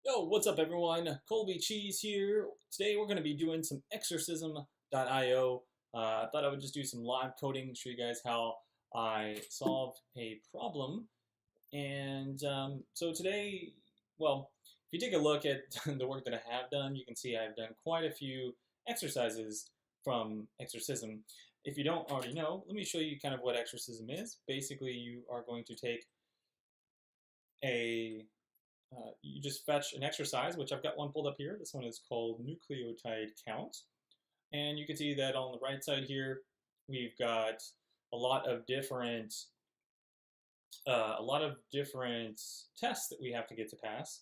Yo, what's up everyone? Colby Cheese here. Today we're going to be doing some Exercism.io. I thought I would just do some live coding, show you guys how I solved a problem. And so today, well, if you take a look at the work that I have done, you can see I've done quite a few exercises from Exercism. If you don't already know, let me show you kind of what Exercism is. Basically, you are going to take you just fetch an exercise, which I've got one pulled up here. This one is called Nucleotide Count. And you can see that on the right side here, we've got a lot of different tests that we have to get to pass.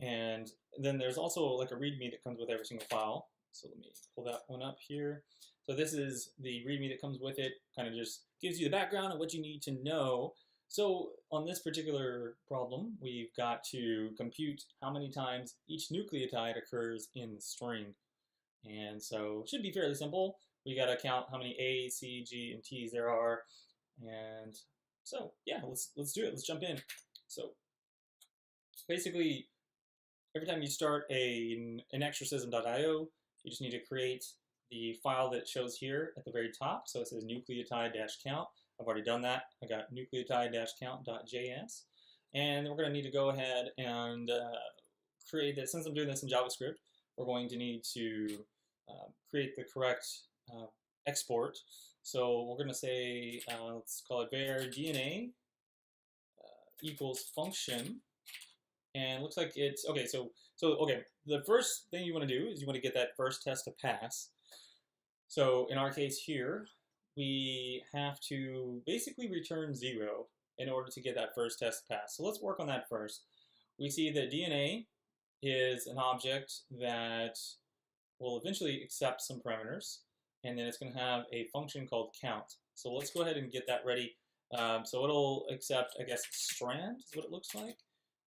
And then there's also like a Readme that comes with every single file. So let me pull that one up here. So this is the Readme that comes with it, kind of just gives you the background of what you need to know. So on this particular problem, we've got to compute how many times each nucleotide occurs in the string. And so it should be fairly simple. We got to count how many A, C, G, and T's there are. And so yeah, let's do it. Let's jump in. So basically, every time you start an exercism.io, you just need to create the file that shows here at the very top. So it says nucleotide-count. I've already done that. I got nucleotide-count.js. And we're going to need to go ahead and create this. Since I'm doing this in JavaScript, we're going to need to create the correct export. So we're going to say, let's call it var DNA equals function. And it looks like it's, okay, so the first thing you want to do is you want to get that first test to pass. So in our case here, we have to basically return 0 in order to get that first test passed. So let's work on that first. We see that DNA is an object that will eventually accept some parameters, and then it's going to have a function called count. So let's go ahead and get that ready. So it'll accept, I guess, strand is what it looks like.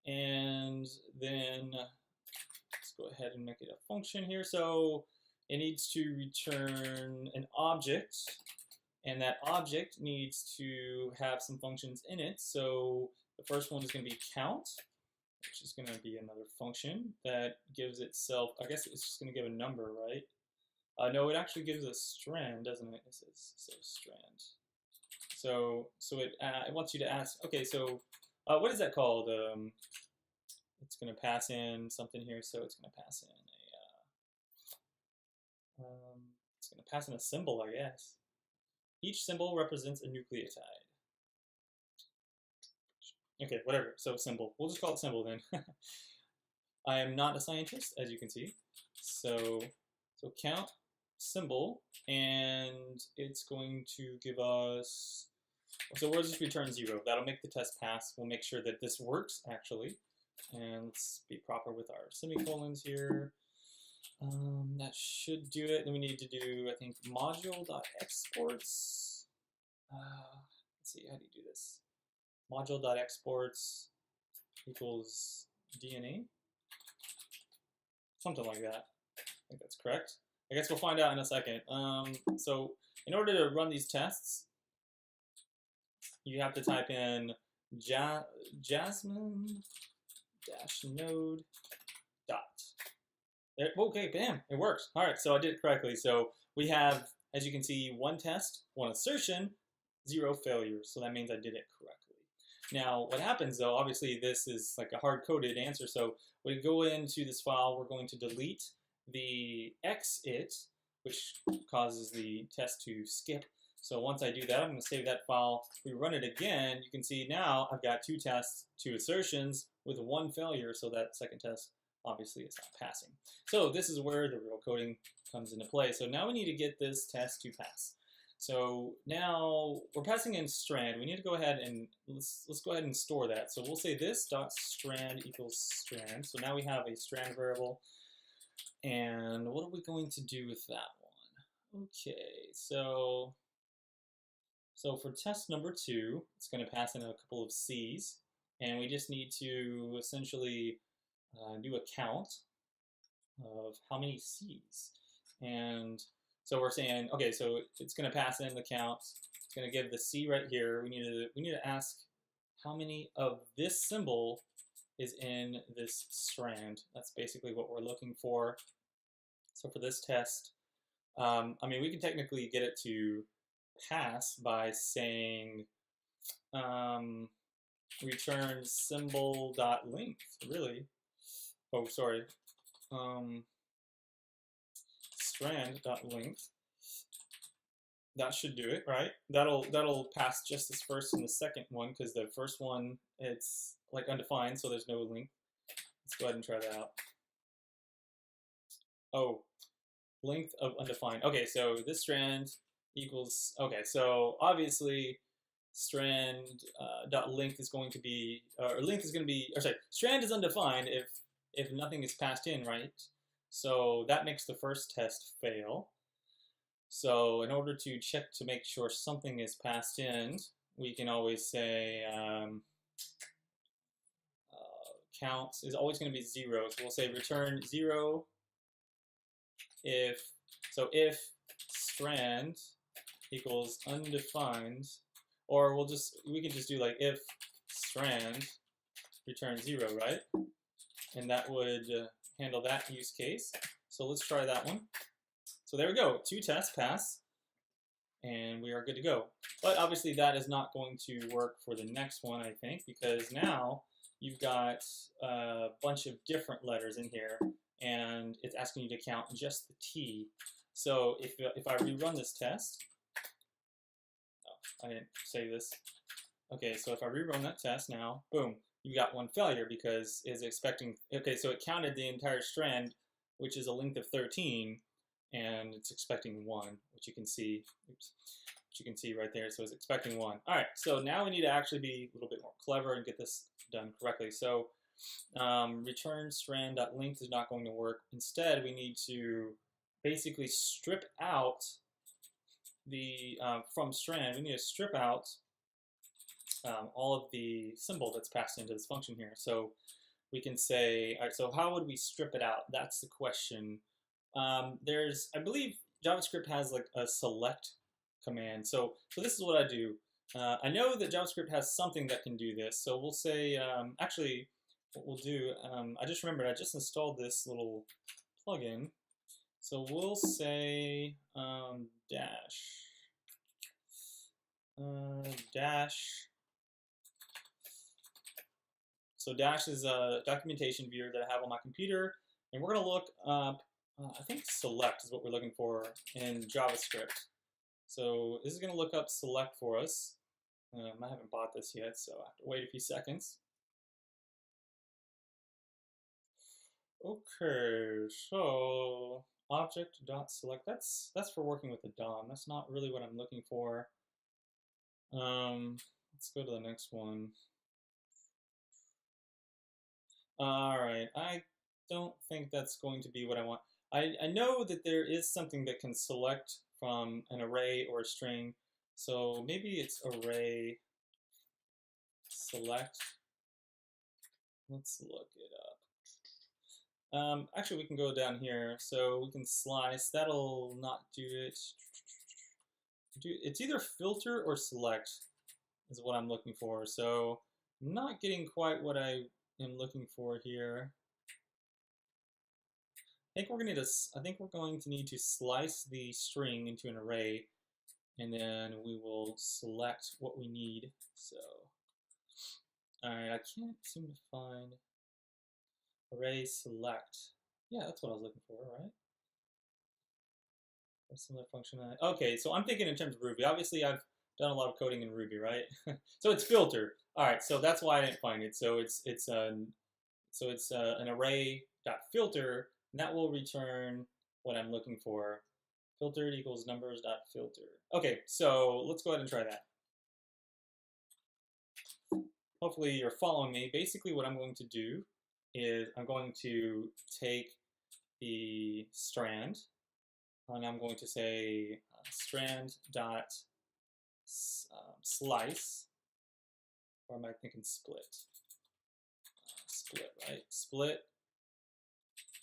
And then let's go ahead and make it a function here. So it needs to return an object, and that object needs to have some functions in it. So the first one is going to be count, which is going to be another function that gives itself, I guess it's just going to give a number, right? No, it actually gives a strand, doesn't it? It says strand. So it wants you to ask, okay, so what is that called? It's going to pass in something here, so it's going to pass in a symbol, I guess. Each symbol represents a nucleotide. Okay, whatever. So symbol. We'll just call it symbol then. I am not a scientist, as you can see. So count symbol, and it's going to give us. So we'll just return 0. That'll make the test pass. We'll make sure that this works actually, and let's be proper with our semicolons here. That should do it. Then we need to do, I think, module.exports. Let's see, how do you do this? Module.exports equals DNA. Something like that. I think that's correct. I guess we'll find out in a second. So in order to run these tests, you have to type in jasmine-node dot. Okay, bam, it works. All right, so I did it correctly. So we have, as you can see, 1 test, 1 assertion, 0 failures. So that means I did it correctly. Now, what happens though, obviously this is like a hard-coded answer. So when we go into this file, we're going to delete the exit, which causes the test to skip. So once I do that, I'm going to save that file. If we run it again, you can see now I've got 2 tests, 2 assertions with 1 failure. So that second test obviously is not passing. So this is where the real coding comes into play. So now we need to get this test to pass. So now we're passing in strand. We need to go ahead and let's go ahead and store that. So we'll say this dot strand equals strand. So now we have a strand variable. And what are we going to do with that one? Okay, so for test number 2, it's going to pass in a couple of C's, and we just need to essentially do a count of how many C's. And so we're saying, okay, so it's going to pass in the count. It's going to give the C right here. We need to ask how many of this symbol is in this strand. That's basically what we're looking for. So for this test, I mean, we can technically get it to pass by saying return symbol.length, really. Oh, sorry. Strand.length. That should do it, right? That'll pass just this first and the second one, because the first one, it's like undefined, so there's no length. Let's go ahead and try that out. Oh, length of undefined. Okay, so this strand equals, okay, so obviously strand dot length is going to be, or length is going to be, or sorry, strand is undefined if nothing is passed in, right? So that makes the first test fail. So in order to check to make sure something is passed in, we can always say counts is always going to be 0. So we'll say return 0 if strand equals undefined, or we can just do like if strand return 0, right? And that would handle that use case. So let's try that one. So there we go, 2 tests pass, and we are good to go. But obviously that is not going to work for the next one, I think, because now you've got a bunch of different letters in here, and it's asking you to count just the T. So if I rerun this test, oh, I didn't save this. Okay, so if I rerun that test now, boom, you got 1 failure because it's expecting, okay, so it counted the entire strand, which is a length of 13, and it's expecting 1, which you can see, oops, which you can see right there, so it's expecting 1. All right, so now we need to actually be a little bit more clever and get this done correctly. So return strand.length is not going to work. Instead, we need to basically strip out the, from strand, we need to strip out all of the symbol that's passed into this function here. So we can say, all right, so how would we strip it out? That's the question. I believe JavaScript has like a select command. So this is what I do. I know that JavaScript has something that can do this. So we'll say, actually, what we'll do, I just remembered I just installed this little plugin. So we'll say dash. So dash is a documentation viewer that I have on my computer, and we're going to look up, I think select is what we're looking for in JavaScript. So this is going to look up select for us. I haven't bought this yet, so I have to wait a few seconds. Okay, so object.select, that's for working with the DOM. That's not really what I'm looking for. Let's go to the next one. All right, I don't think that's going to be what I want. I know that there is something that can select from an array or a string, so maybe it's array select. Let's look it up. Actually, we can go down here, so we can slice. That'll not do it. It's either filter or select is what I'm looking for. So I'm not getting quite what I am looking for here. I think we're going to need to slice the string into an array, and then we will select what we need. So, all right, I can't seem to find array select. Yeah, that's what I was looking for, right? A similar function. Okay, so I'm thinking in terms of Ruby. Obviously, I've done a lot of coding in Ruby, right? So it's filter. All right, so that's why I didn't find it. So it's an array.filter, and that will return what I'm looking for. Filtered equals numbers.filter. Okay, so let's go ahead and try that. Hopefully you're following me. Basically what I'm going to do is I'm going to take the strand, and I'm going to say strand.slice, or am I thinking split? Split, right? Split.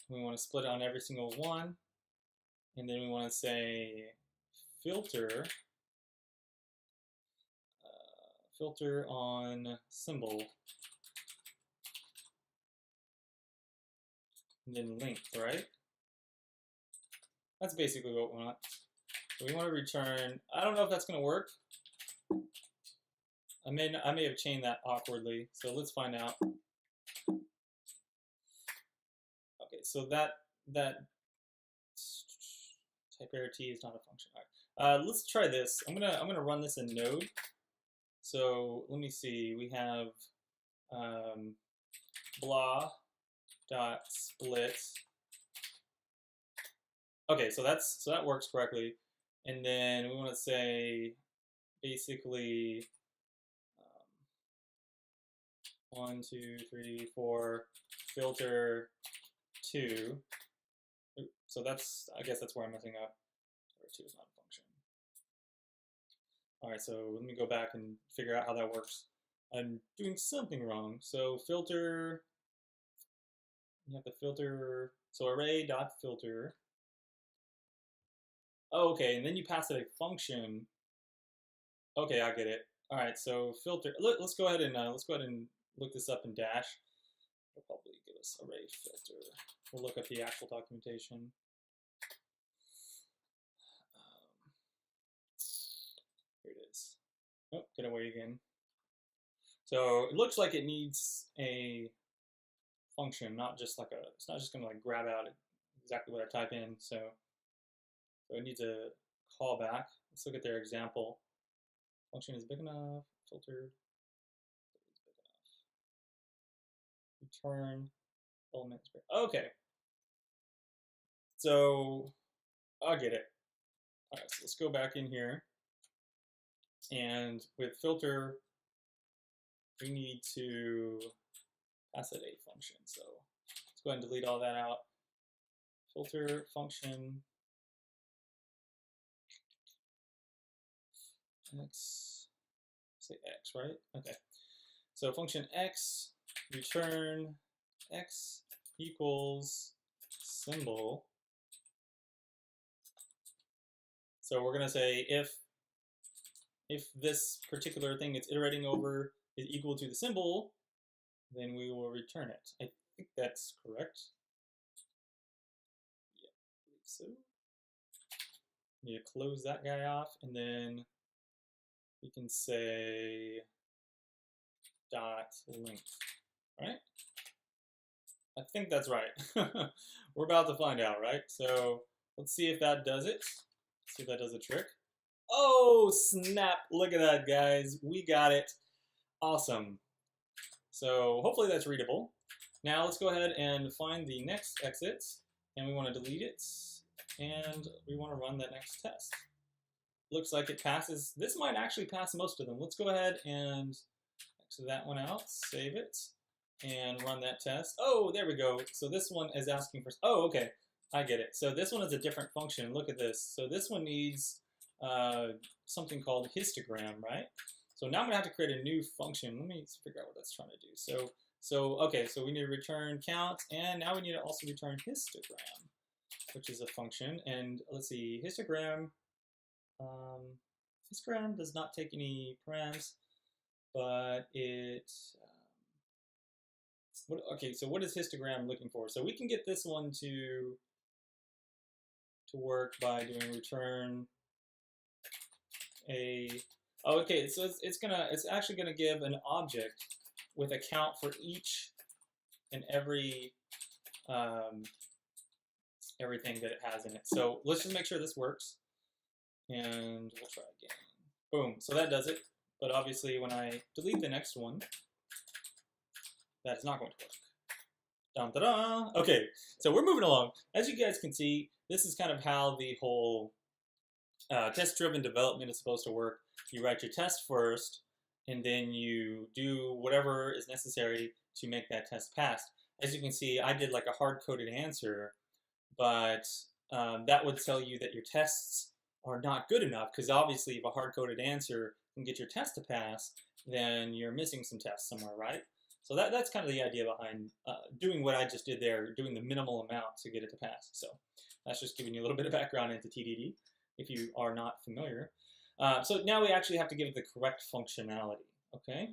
We want to split it on every single one, and then we want to say filter on symbol. and then length, right? That's basically what we want. So we want to return, I don't know if that's going to work. I may have chained that awkwardly, so let's find out. Okay, so that type error t is not a function. All right. Let's try this. I'm gonna run this in Node. So let me see. We have blah dot split. Okay, so that works correctly. And then we want to say basically 1, 2, 3, 4 filter 2. So that's, I guess that's where I'm messing up. Where 2 is not a function. All right, so let me go back and figure out how that works. I'm doing something wrong. So filter, you have to filter, so array.filter. Oh, okay, and then you pass it a function. Okay, I get it. All right, so filter. Let's go ahead and look this up in Dash. It'll probably give us array filter. We'll look up the actual documentation. Here it is. Oh, get away again. So it looks like it needs a function, not just like a. It's not just gonna like grab out exactly what I type in. So it needs a callback. Let's look at their example. Function is big enough. Filtered. Is big enough. Return element. Okay. So I get it. All right. So let's go back in here, and with filter, we need to pass it a function. So let's go ahead and delete all that out. Filter function. X, say X, right? Okay. So function X, return X equals symbol. So we're gonna say if this particular thing it's iterating over is equal to the symbol, then we will return it. I think that's correct. Yeah, I believe so. Need to close that guy off, and then we can say dot length, right? I think that's right. We're about to find out, right? So let's see if that does it. See if that does a trick. Oh, snap. Look at that, guys. We got it. Awesome. So hopefully that's readable. Now let's go ahead and find the next exit, and we want to delete it, and we want to run that next test. Looks like it passes. This might actually pass most of them. Let's go ahead and exit that one out, save it, and run that test. Oh, there we go. So this one is asking for, oh, okay, I get it. So this one is a different function. Look at this. So this one needs something called histogram, right? So now I'm gonna have to create a new function. Let me figure out what that's trying to do. Okay, so we need to return count, and now we need to also return histogram, which is a function. And let's see, histogram. Histogram does not take any params, but it. Okay, so what is histogram looking for? So we can get this one to work by doing return a. Oh, okay, so it's actually gonna give an object with a count for each and every everything that it has in it. So let's just make sure this works. And we'll try again. Boom. So that does it. But obviously, when I delete the next one, that's not going to work. Dun, da, da. Okay, so we're moving along. As you guys can see, this is kind of how the whole test-driven development is supposed to work. You write your test first, and then you do whatever is necessary to make that test pass. As you can see, I did like a hard-coded answer, but that would tell you that your tests are not good enough, because obviously if a hard-coded answer can get your test to pass, then you're missing some tests somewhere, right? So that's kind of the idea behind doing what I just did there, doing the minimal amount to get it to pass. So that's just giving you a little bit of background into TDD, if you are not familiar. So now we actually have to give it the correct functionality, okay?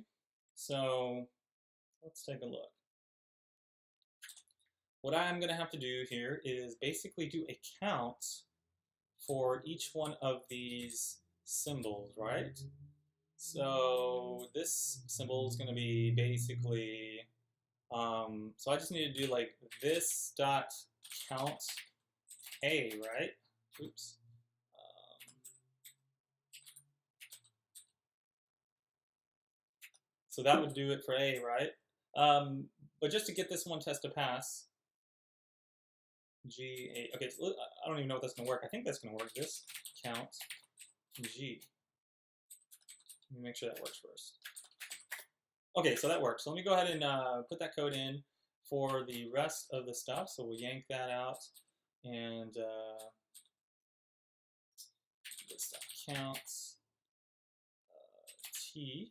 So let's take a look. what I'm going to have to do here is basically do a count for each one of these symbols, right? So this symbol is going to be basically, so I just need to do like this dot count A, right? Oops. So that would do it for A, right? But just to get this one test to pass, G, A, okay, so I don't even know if that's going to work. I think that's going to work. This count G. Let me make sure that works first. Okay, so that works. So let me go ahead and put that code in for the rest of the stuff. So we'll yank that out and this dot count T.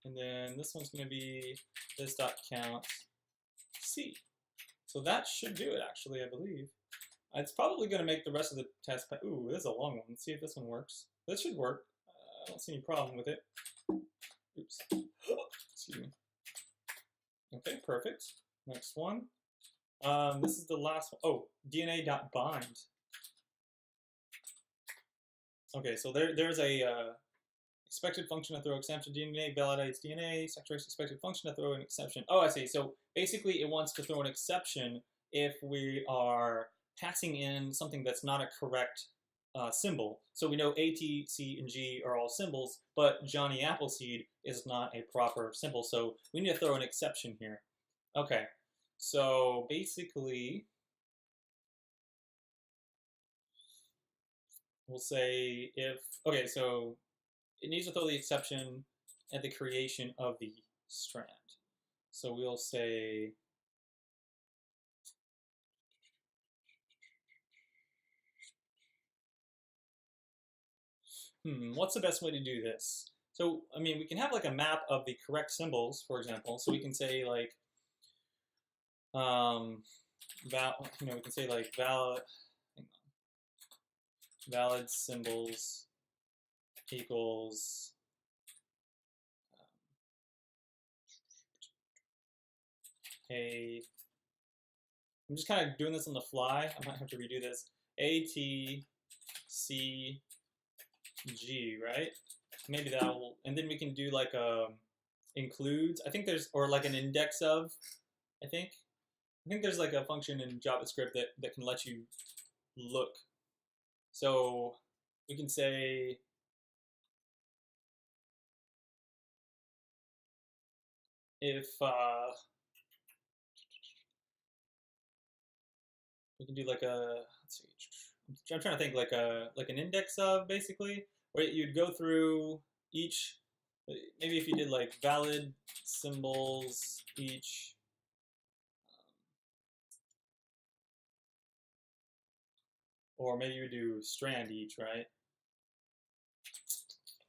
And then this one's going to be this dot count C. So that should do it, actually, I believe. It's probably going to make the rest of the test. Ooh, this is a long one. Let's see if this one works. This should work. I don't see any problem with it. Oops. Excuse me. Okay, perfect. Next one. This is the last one. Oh, DNA.bind. Okay, so there's a expected function to throw exception DNA, validates DNA, sectors expected function to throw an exception. Oh, I see. So basically it wants to throw an exception if we are passing in something that's not a correct symbol. So we know A, T, C, and G are all symbols, but Johnny Appleseed is not a proper symbol. So we need to throw an exception here. Okay, so basically we'll say if, okay, so it needs to throw the exception at the creation of the strand. So we'll say what's the best way to do this? So, I mean, we can have like a map of the correct symbols, for example. So we can say like, we can say like valid symbols equals I'm just kind of doing this on the fly. I might have to redo this. A, T, C, G, right? Maybe that will, and then we can do like includes. I think there's, or like an index of. I think there's like a function in JavaScript that can let you look. So we can say if we can do like a, let's see, I'm trying to think like an index of, basically, where you'd go through each, maybe if you did like valid symbols each, or maybe you would do strand each, right?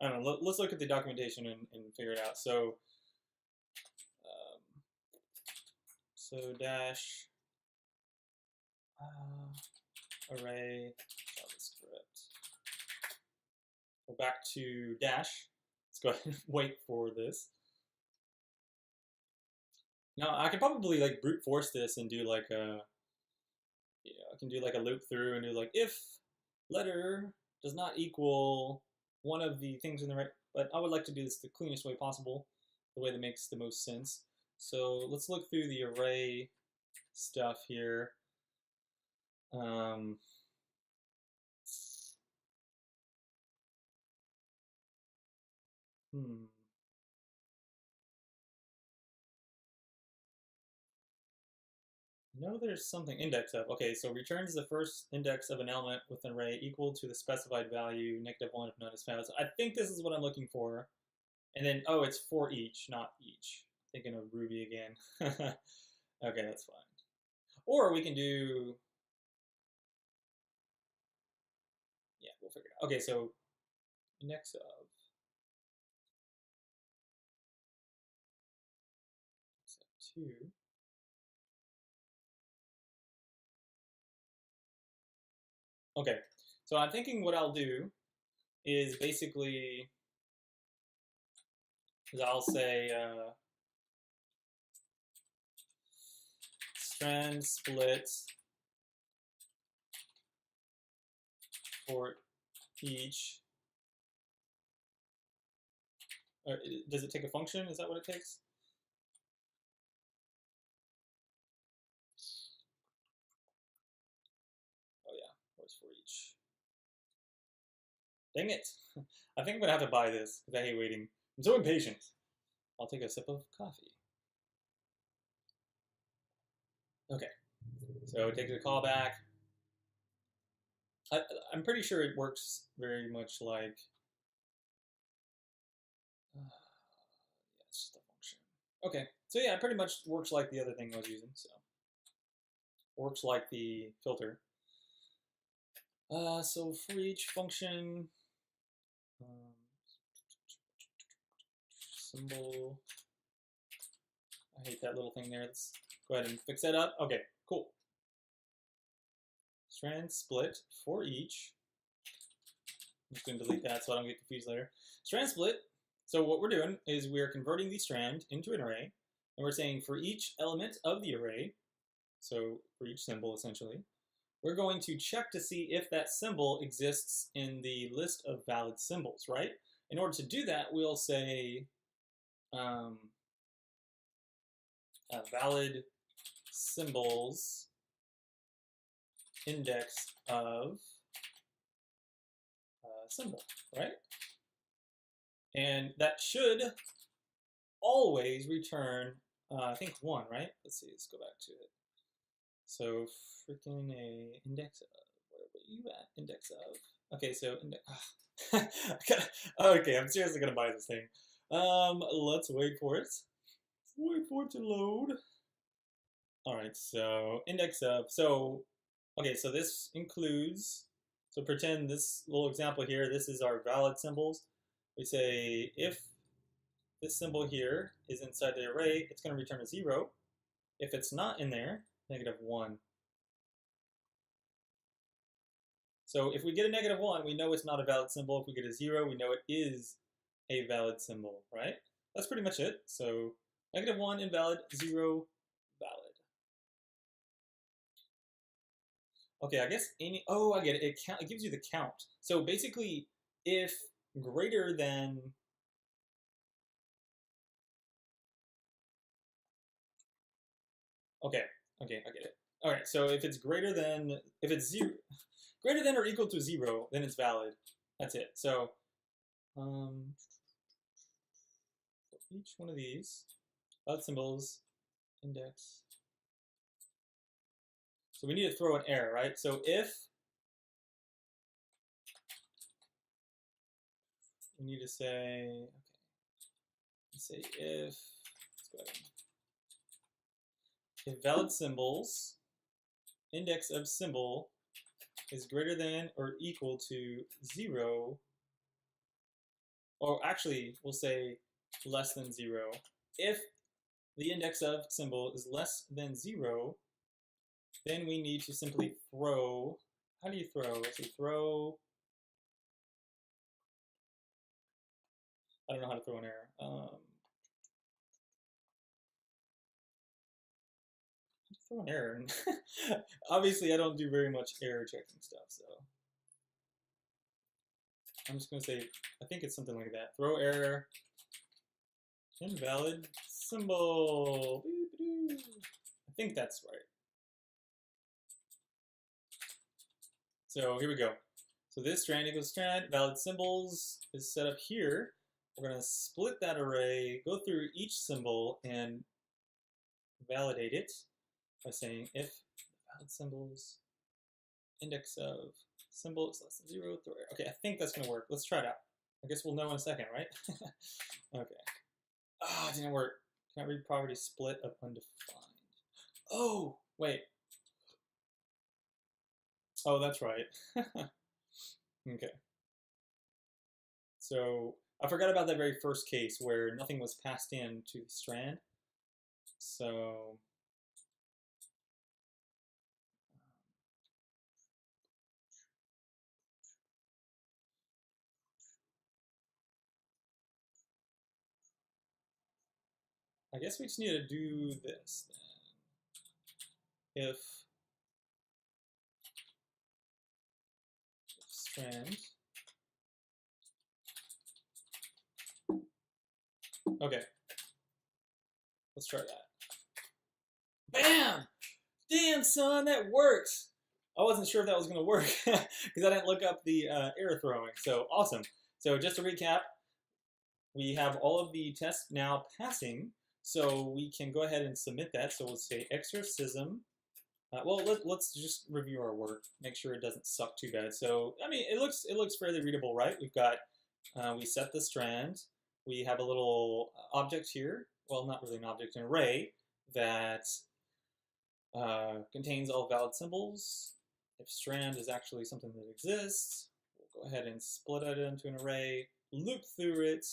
I don't know, let's look at the documentation and figure it out. So dash array JavaScript. Go back to dash. Let's go ahead and wait for this. Now I can probably like brute force this and do like a, I can do like a loop through and do like if letter does not equal one of the things in the right, but I would like to do this the cleanest way possible, the way that makes the most sense. So let's look through the array stuff here. No, there's something index of. Okay, so returns the first index of an element with an array equal to the specified value, -1 if none is found. So I think this is what I'm looking for. And then, oh, it's for each, not each. Thinking of Ruby again. Okay, that's fine. Or we can do, yeah, we'll figure it out. Okay, so index of 2. Okay, so I'm thinking what I'll do is basically, I'll say strand split for each. Or does it take a function? Is that what it takes? Oh yeah, where's for each? Dang it! I think I'm gonna have to buy this because I hate waiting. I'm so impatient. I'll take a sip of coffee. Okay, so take the callback. I'm pretty sure it works very much like. Yeah, it's just a function. Okay, so yeah, it pretty much works like the other thing I was using. So works like the filter. So for each function, symbol. I hate that little thing there. Let's go ahead and fix that up. Okay, cool. Strand split for each. I'm just going to delete that so I don't get confused later. Strand split. So what we're doing is we're converting the strand into an array, and we're saying for each element of the array, so for each symbol essentially, we're going to check to see if that symbol exists in the list of valid symbols, right? In order to do that, we'll say valid symbols index of symbol, right? And that should always return, I think 1, right? Let's see, let's go back to it. So freaking a index of, what are you at? Index of. Okay, so okay, I'm seriously gonna buy this thing. Let's wait for it. Wait for it to load. All right, so index of. So okay, so this includes. So pretend this little example here. This is our valid symbols. We say if this symbol here is inside the array, it's going to return a 0. If it's not in there, -1. So if we get a -1, we know it's not a valid symbol. If we get a 0, we know it is a valid symbol, right? That's pretty much it. So -1 invalid, 0 valid. Okay, I guess any. Oh, I get it. It gives you the count. So basically, if greater than. Okay, I get it. All right, so if it's greater than, if it's greater than or equal to 0, then it's valid. That's it. So, each one of these valid symbols index. So we need to throw an error, right? So if we need to say, okay, let's say if, let's go ahead. If valid symbols index of symbol is greater than or equal to 0, or actually we'll say less than 0. If the index of symbol is less than 0, then we need to simply throw. How do you throw? So throw. I don't know how to throw an error. Throw an error. Obviously, I don't do very much error checking stuff, so I'm just going to say, I think it's something like that. Throw error, invalid symbol. I think that's right. So here we go. So this strand equals strand, valid symbols is set up here. We're going to split that array, go through each symbol, and validate it by saying if valid symbols index of symbol is less than 0, throw error. Okay, I think that's going to work. Let's try it out. I guess we'll know in a second, right? Okay. Ah, it didn't work. Can't read property split of undefined. Oh, wait. Oh, that's right. Okay. So I forgot about that very first case where nothing was passed in to the strand. So I guess we just need to do this then. if strand. Okay, let's try that. Bam! Damn, son, that works. I wasn't sure if that was going to work because I didn't look up the error throwing. So awesome. So just to recap, we have all of the tests now passing, so we can go ahead and submit that. So we'll say exercism. Well, let's just review our work, make sure it doesn't suck too bad. So I mean, it looks fairly readable, right? We've got we set the strand. We have a little object here. Well, not really an object, an array that contains all valid symbols. If strand is actually something that exists, we'll go ahead and split it into an array, loop through it,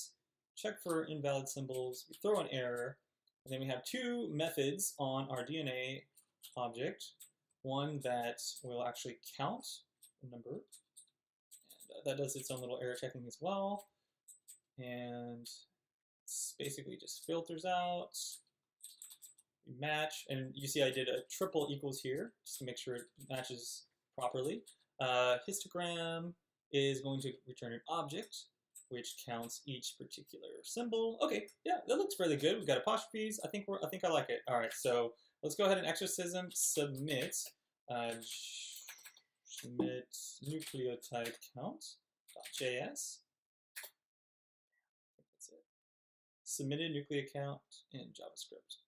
check for invalid symbols, we throw an error, and then we have two methods on our DNA object. One that will actually count the number, and that does its own little error checking as well, and it's basically just filters out, match, and you see I did a triple equals here just to make sure it matches properly. Histogram is going to return an object which counts each particular symbol. Okay, yeah, that looks really good. We've got apostrophes. I think I like it. All right, so let's go ahead and exercism submit. Submit nucleotide count.js. That's it. Submitted nucleotide count in JavaScript.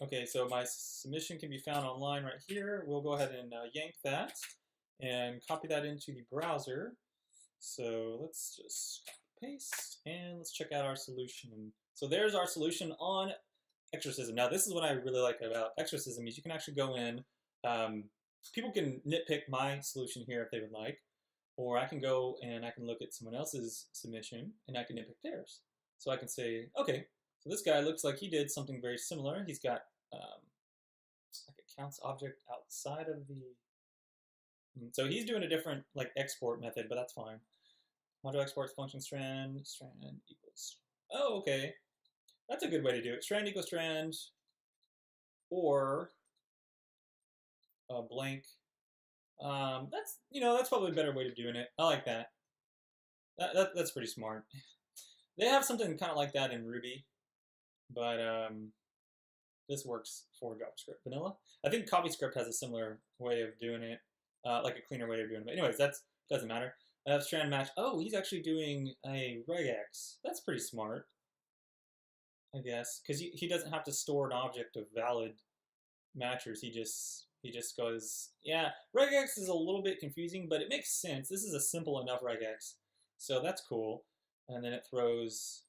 Okay, so my submission can be found online right here. We'll go ahead and yank that and copy that into the browser. So let's just copy paste and let's check out our solution. So there's our solution on Exercism. Now this is what I really like about Exercism is you can actually go in. People can nitpick my solution here if they would like, or I can go and I can look at someone else's submission and I can nitpick theirs. So I can say, okay, so this guy looks like he did something very similar. He's got like a counts object outside of the. So he's doing a different like export method, but that's fine. Module exports function strand equals. Oh, okay, that's a good way to do it. Strand equals strand, or a blank. That's probably a better way of doing it. I like that. That's pretty smart. They have something kind of like that in Ruby, but this works for JavaScript vanilla. I think CoffeeScript has a similar way of doing it, like a cleaner way of doing it. But anyways, that doesn't matter. Strand match. Oh, he's actually doing a regex. That's pretty smart, I guess, because he doesn't have to store an object of valid matchers. He just goes, yeah. Regex is a little bit confusing, but it makes sense. This is a simple enough regex, so that's cool. And then it throws.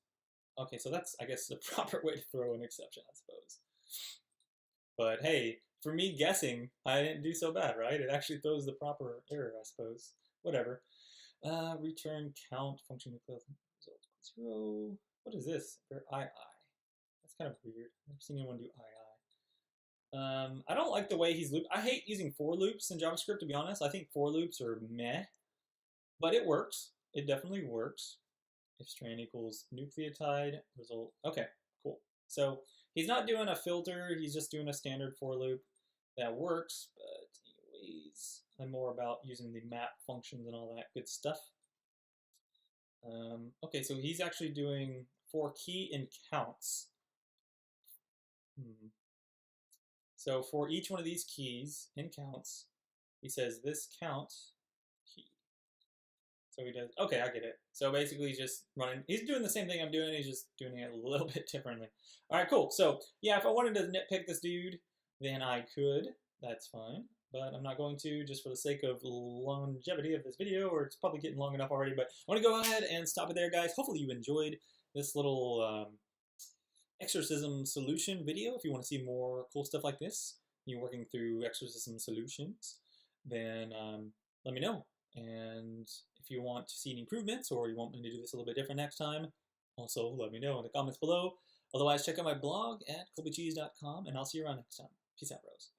Okay, so that's, I guess, the proper way to throw an exception, I suppose. But hey, for me guessing, I didn't do so bad, right? It actually throws the proper error, I suppose. Whatever. Return count function result 0. What is this? For II. That's kind of weird. I've never seen anyone do II. I don't like the way he's looped. I hate using for loops in JavaScript, to be honest. I think for loops are meh, but it works. It definitely works. If strand equals nucleotide result. Okay, cool. So he's not doing a filter. He's just doing a standard for loop that works. But anyways, I'm more about using the map functions and all that good stuff. Okay, so he's actually doing for key and counts. So for each one of these keys and counts, he says this count key. So he does, okay, I get it. So basically he's just running, he's doing the same thing I'm doing, he's just doing it a little bit differently. All right, cool. So yeah, if I wanted to nitpick this dude, then I could, that's fine. But I'm not going to, just for the sake of longevity of this video, or it's probably getting long enough already, but I want to go ahead and stop it there, guys. Hopefully you enjoyed this little exercism solution video. If you want to see more cool stuff like this, you're working through exercism solutions, then let me know. And if you want to see any improvements, or you want me to do this a little bit different next time, also let me know in the comments below. Otherwise, check out my blog at colbycheese.com, and I'll see you around next time. Peace out, bros.